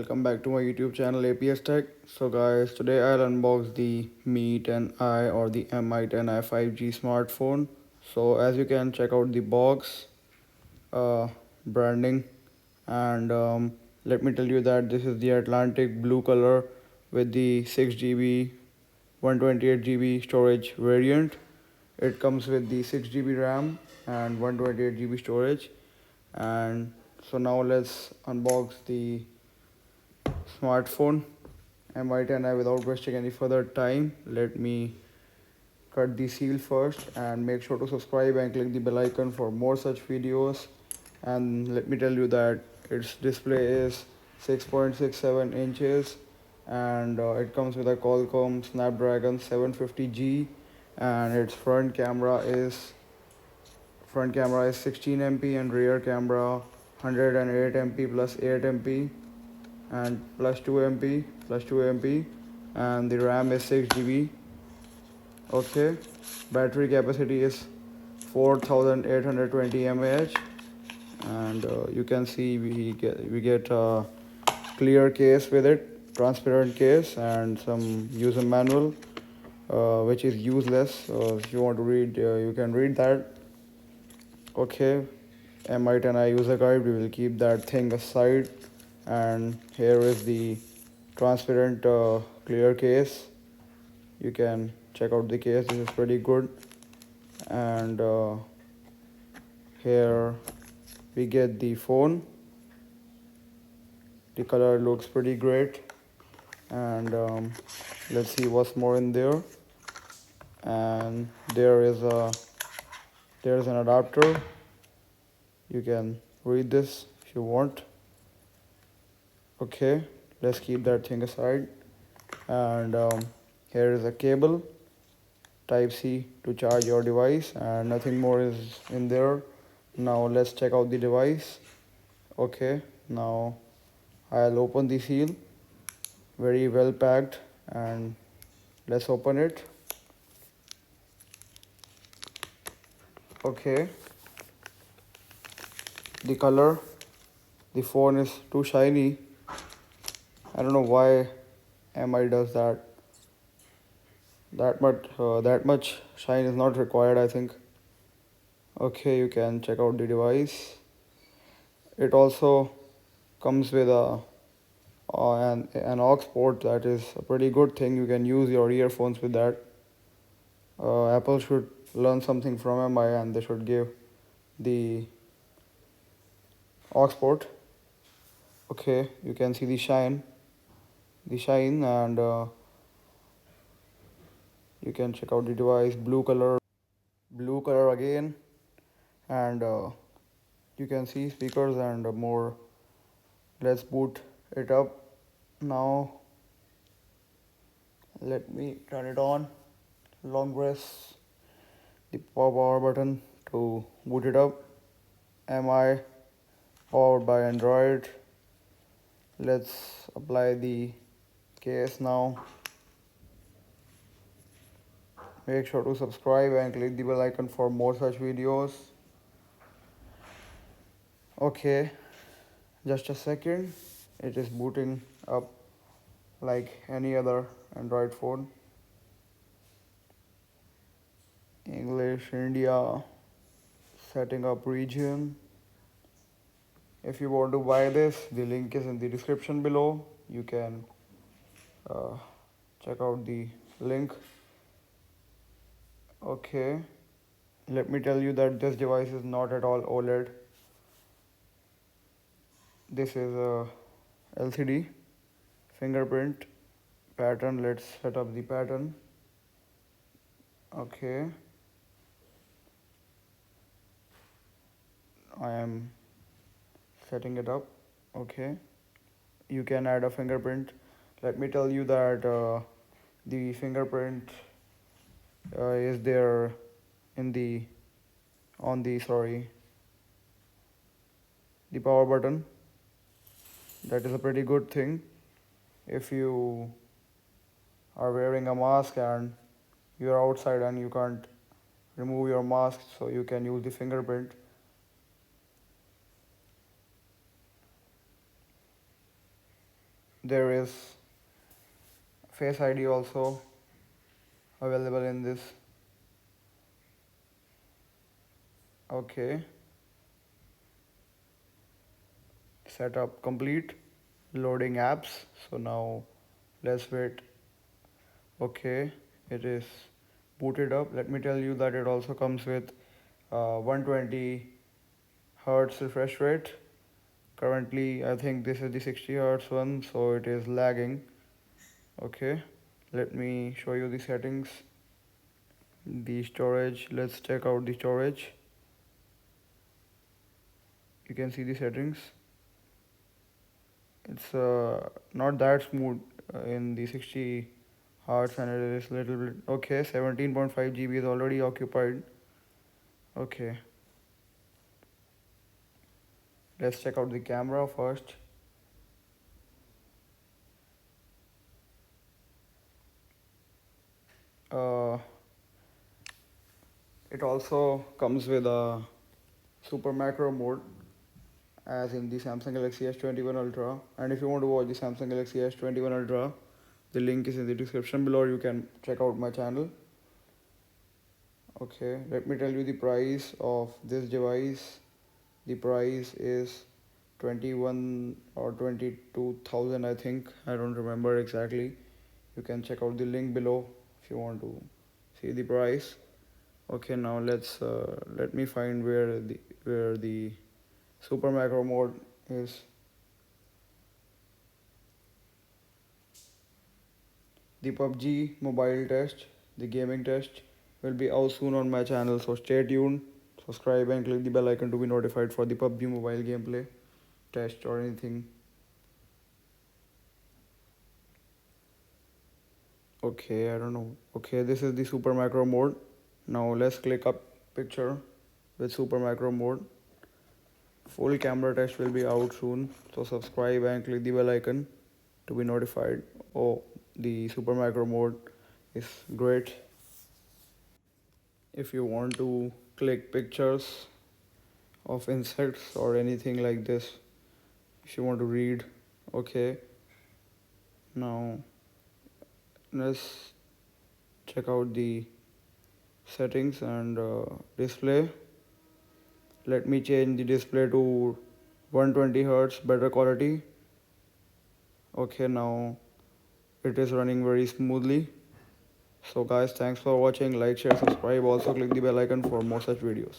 welcome back to my YouTube channel APS Tech. So guys, today I'll unbox the Mi 10i or the Mi 10i 5G smartphone. So as you can check out the box, branding, and let me tell you that this is the Atlantic blue color with the 6 GB 128 GB storage variant. It comes with the 6 GB RAM and 128 GB storage. And so now let's unbox the smartphone Mi 10i. Without wasting any further time, let me cut the seal first, and make sure to subscribe and click the bell icon for more such videos. And let me tell you that its display is 6.67 inches, and it comes with a Qualcomm Snapdragon 750G, and its front camera is 16 MP and rear camera 108 MP plus 8 MP and plus 2 MP, and the RAM is 6 GB. Okay, battery capacity is 4820 mAh, and you can see we get a clear case with it, transparent case, and some user manual, which is useless. So if you want to read, you can read that. Okay, Mi 10i user guide, we will keep that thing aside. And here is the transparent clear case. You can check out the case, this is pretty good. And here we get the phone. The color looks pretty great. And let's see what's more in there. And there's an adapter. You can read this if you want. Okay, let's keep that thing aside. And here is a cable, type C, to charge your device, and nothing more is in there. Now let's check out the device. Okay, now I'll open the seal. Very well packed, and let's open it. Okay, the color, the phone is too shiny. I don't know why Mi does that. That much shine is not required, I think. Okay, you can check out the device. It also comes with an aux port. That is a pretty good thing. You can use your earphones with that. Apple should learn something from Mi, and they should give the aux port. Okay, you can see the shine, and you can check out the device. Blue color again, and you can see speakers and more. Let's boot it up now. Let me turn it on. Long press the power button to boot it up. Mi powered by Android. Let's apply the case now. Make sure to subscribe and click the bell icon for more such videos. Okay, just a second. It is booting up like any other Android phone. English, India, setting up region. If you want to buy this, the link is in the description below. You can check out the link. Okay, let me tell you that this device is not at all OLED. This is a LCD fingerprint pattern. Let's set up the pattern. Okay, I am setting it up. Okay, you can add a fingerprint. Let me tell you that the fingerprint is there in the the power button. That is a pretty good thing. If you are wearing a mask and you are outside and you can't remove your mask, so you can use the fingerprint. There is Face ID also available in this. Okay, setup complete, loading apps. So now let's wait. Okay, it is booted up. Let me tell you that it also comes with 120 hertz refresh rate. Currently I think this is the 60 hertz one, so it is lagging. Okay, let me show you the settings. The storage, let's check out the storage. You can see the settings. It's not that smooth in the 60 hertz, and it is little bit okay. 17.5 GB is already occupied. Okay, let's check out the camera first. uh, it also comes with a super macro mode as in the Samsung Galaxy S21 Ultra. And if you want to watch the Samsung Galaxy S21 Ultra, the link is in the description below. You can check out my channel. Okay, let me tell you the price of this device. The price is 21 or 22,000, I think. I don't remember exactly. You can check out the link below if you want to see the price. Okay, now let me find where the super macro mode is. The PUBG mobile test, the gaming test, will be out soon on my channel, so stay tuned. Subscribe and click the bell icon to be notified for the PUBG mobile gameplay test or anything. Okay, I don't know. Okay, this is the super macro mode. Now let's click up picture with super macro mode. Full camera test will be out soon, so subscribe and click the bell icon to be notified. Oh, the super macro mode is great. If you want to click pictures of insects or anything like this, if you want to read. Okay, now let's check out the settings and display. Let me change the display to 120 hertz better quality. Okay, now it is running very smoothly. So guys, thanks for watching. Like, share, subscribe. Also click the bell icon for more such videos.